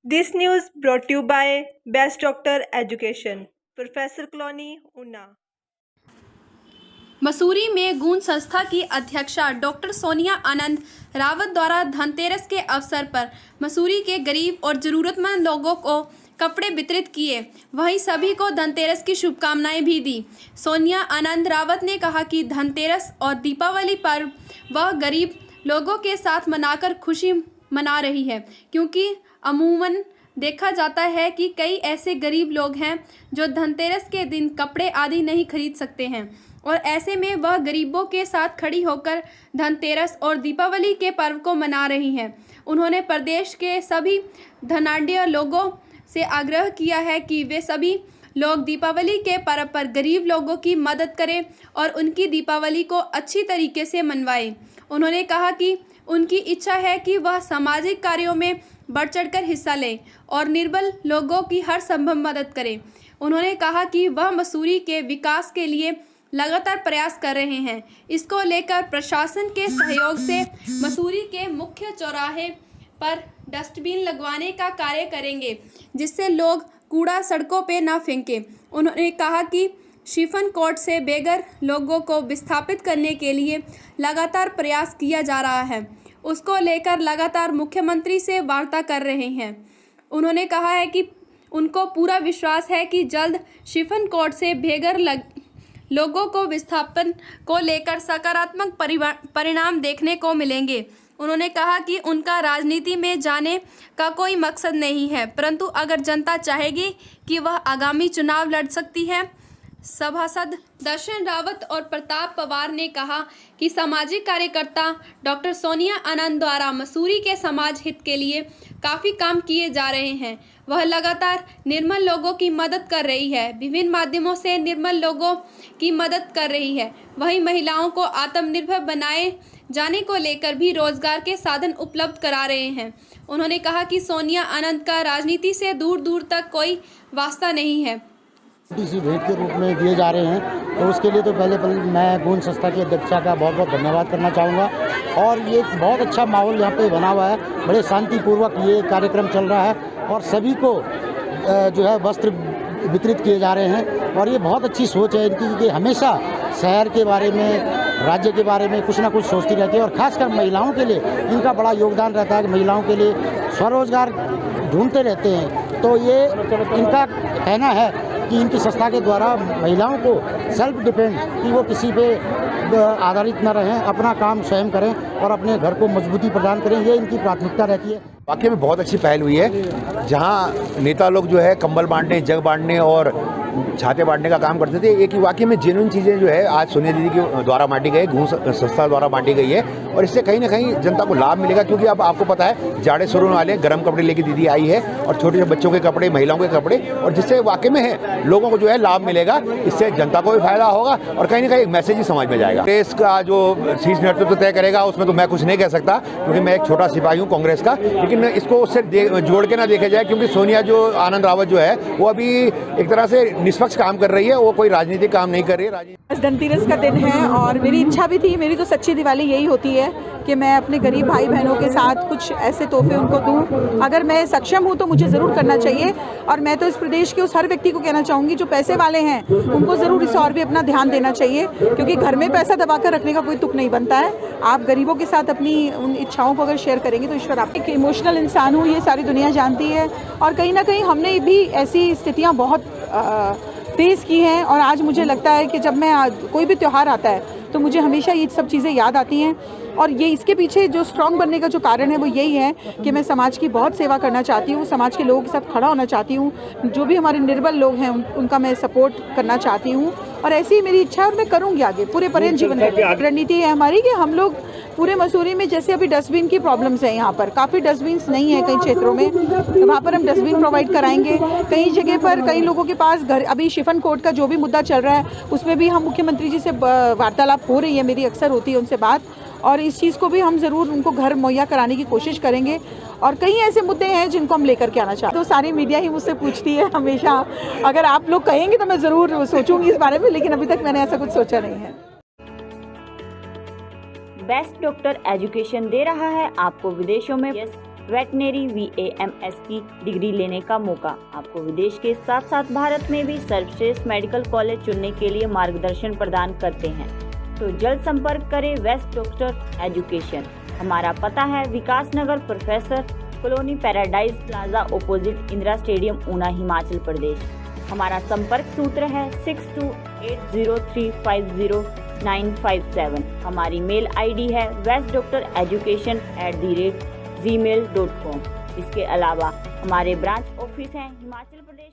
This news brought to you by Best Doctor Education, professor colony, Una. Mussoorie में गूंज संस्था की अध्यक्षा डॉक्टर सोनिया आनंद रावत द्वारा धनतेरस के अवसर पर मसूरी के गरीब और जरूरतमंद लोगों को कपड़े वितरित किए। वहीं सभी को धनतेरस की शुभकामनाएं भी दी। सोनिया आनंद रावत ने कहा कि धनतेरस और दीपावली पर्व वह गरीब लोगों के साथ मनाकर खुशी मना रही है, क्योंकि अमूमन देखा जाता है कि कई ऐसे गरीब लोग हैं जो धनतेरस के दिन कपड़े आदि नहीं खरीद सकते हैं, और ऐसे में वह गरीबों के साथ खड़ी होकर धनतेरस और दीपावली के पर्व को मना रही हैं। उन्होंने प्रदेश के सभी धनाढ्य लोगों से आग्रह किया है कि वे सभी लोग दीपावली के पर्व पर गरीब लोगों की मदद करें और उनकी दीपावली को अच्छी तरीके से मनवाएं। उन्होंने कहा कि उनकी इच्छा है कि वह सामाजिक कार्यों में बढ़ चढ़कर हिस्सा लें और निर्बल लोगों की हर संभव मदद करें। उन्होंने कहा कि वह मसूरी के विकास के लिए लगातार प्रयास कर रहे हैं। इसको लेकर प्रशासन के सहयोग से मसूरी के मुख्य चौराहे पर डस्टबिन लगवाने का कार्य करेंगे, जिससे लोग कूड़ा सड़कों पे ना फेंकें। उन्होंने कहा कि शिफन कोड से बेघर लोगों को विस्थापित करने के लिए लगातार प्रयास किया जा रहा है। उसको लेकर लगातार मुख्यमंत्री से वार्ता कर रहे हैं। उन्होंने कहा है कि उनको पूरा विश्वास है कि जल्द शिफन कोड से बेघर लोगों को विस्थापन को लेकर सकारात्मक परिणाम देखने को मिलेंगे। उन्होंने कहा कि उनका राजनीति में जाने का कोई मकसद नहीं है, परंतु अगर जनता चाहेगी कि वह आगामी चुनाव लड़ सकती है। सभासद दर्शन रावत और प्रताप पवार ने कहा कि सामाजिक कार्यकर्ता डॉक्टर सोनिया आनंद द्वारा मसूरी के समाज हित के लिए काफ़ी काम किए जा रहे हैं। वह लगातार निर्मल लोगों की मदद कर रही है, विभिन्न माध्यमों से निर्मल लोगों की मदद कर रही है। वहीं महिलाओं को आत्मनिर्भर बनाए जाने को लेकर भी रोजगार के साधन उपलब्ध करा रहे हैं। उन्होंने कहा कि सोनिया आनंद का राजनीति से दूर दूर तक कोई वास्ता नहीं है। इसी भेंट के रूप में दिए जा रहे हैं, तो उसके लिए तो पहले मैं गूंज संस्था की अध्यक्षा का बहुत बहुत धन्यवाद करना चाहूँगा। और ये बहुत अच्छा माहौल यहाँ पे बना हुआ है, बड़े शांतिपूर्वक ये कार्यक्रम चल रहा है और सभी को जो है वस्त्र वितरित किए जा रहे हैं। और ये बहुत अच्छी सोच है इनकी कि हमेशा शहर के बारे में, राज्य के बारे में कुछ ना कुछ सोचती रहती है। और ख़ासकर महिलाओं के लिए इनका बड़ा योगदान रहता है कि महिलाओं के लिए स्वरोजगार ढूंढते रहते हैं। तो ये इनका कहना है कि इनकी संस्था के द्वारा महिलाओं को सेल्फ डिपेंड, कि वो किसी पे आधारित न रहें, अपना काम स्वयं करें और अपने घर को मजबूती प्रदान करें, ये इनकी प्राथमिकता रहती है। वाकई में बहुत अच्छी पहल हुई है। जहां नेता लोग जो है कंबल बांटने, जग बांटने और छाते बांटने का काम करते थे, एक ही वाकई में जेन्युइन चीज़ें जो है आज सोनिया दीदी के द्वारा बांटी गई, गूंज संस्था द्वारा बांटी गई है। और इससे कहीं ना कहीं जनता को लाभ मिलेगा, क्योंकि अब आपको पता है जाड़े शुरू होने वाले, गर्म कपड़े लेके दीदी आई है और छोटे छोटे बच्चों के कपड़े, महिलाओं के कपड़े, और जिससे वाकई में है लोगों को जो है लाभ मिलेगा। इससे जनता को भी फायदा होगा और कहीं ना कहीं एक मैसेज ही समाज में जाएगा। देश का जो शीर्ष नेतृत्व तय करेगा उसमें तो मैं कुछ नहीं कह सकता, क्योंकि मैं एक छोटा सिपाही हूँ कांग्रेस का। लेकिन इसको उससे जोड़ के ना देखा जाए, क्योंकि सोनिया जो आनंद रावत जो है वो अभी एक तरह से निष्पक्ष काम कर रही है, वो कोई राजनीतिक काम नहीं कर रही है। धनतेरस का दिन है और मेरी इच्छा भी थी, मेरी तो सच्ची दिवाली यही होती है कि मैं अपने गरीब भाई बहनों के साथ कुछ ऐसे तोहफे उनको दूं। अगर मैं सक्षम हूं तो मुझे ज़रूर करना चाहिए। और मैं तो इस प्रदेश के उस हर व्यक्ति को कहना चाहूँगी जो पैसे वाले हैं, उनको ज़रूर इस और भी अपना ध्यान देना चाहिए, क्योंकि घर में पैसा दबा कर रखने का कोई तुक नहीं बनता है। आप गरीबों के साथ अपनी उन इच्छाओं को अगर शेयर करेंगे तो ईश्वर आप। एक इमोशनल इंसान हूँ, ये सारी दुनिया जानती है, और कहीं ना कहीं हमने भी ऐसी स्थितियाँ बहुत फेस की हैं। और आज मुझे लगता है कि जब मैं कोई भी त्यौहार आता है तो मुझे हमेशा ये सब चीज़ें याद आती हैं। और ये इसके पीछे जो स्ट्रॉन्ग बनने का जो कारण है वो यही है कि मैं समाज की बहुत सेवा करना चाहती हूँ, समाज के लोगों के साथ खड़ा होना चाहती हूँ। जो भी हमारे निर्बल लोग हैं उनका मैं सपोर्ट करना चाहती हूँ, और ऐसी ही मेरी इच्छा है और मैं करूँगी आगे पूरे पर्यंत जीवन में। रणनीति है हमारी कि हम लोग पूरे मसूरी में, जैसे अभी डस्टबिन की प्रॉब्लम्स है, यहाँ पर काफ़ी डस्टबिन नहीं है कई क्षेत्रों में, तो वहाँ पर हम डस्टबिन प्रोवाइड कराएंगे। कई जगह पर कई लोगों के पास घर, अभी शिफन कोड का जो भी मुद्दा चल रहा है उसमें भी हम मुख्यमंत्री जी से वार्तालाप हो रही है, मेरी अक्सर होती है उनसे बात, और इस चीज़ को भी हम ज़रूर उनको घर मुहैया कराने की कोशिश करेंगे। और कई ऐसे मुद्दे हैं जिनको हम लेकर के आना चाहते हैं। तो सारी मीडिया ही मुझसे पूछती है हमेशा, अगर आप लोग कहेंगे तो मैं ज़रूर सोचूंगी इस बारे में, लेकिन अभी तक मैंने ऐसा कुछ सोचा नहीं है। बेस्ट डॉक्टर एजुकेशन दे रहा है आपको विदेशों में वेटनरी VAMS की डिग्री लेने का मौका। आपको विदेश के साथ साथ भारत में भी सर्वश्रेष्ठ मेडिकल कॉलेज चुनने के लिए मार्गदर्शन प्रदान करते हैं। तो जल्द संपर्क करें वेस्ट डॉक्टर एजुकेशन। हमारा पता है Vikas Nagar professor colony paradise plaza opposite Indira stadium Una Himachal Pradesh. हमारा संपर्क सूत्र है 6280350957। हमारी मेल ID है westdoctoreducation@gmail.com। इसके अलावा हमारे ब्रांच ऑफिस हैं हिमाचल प्रदेश।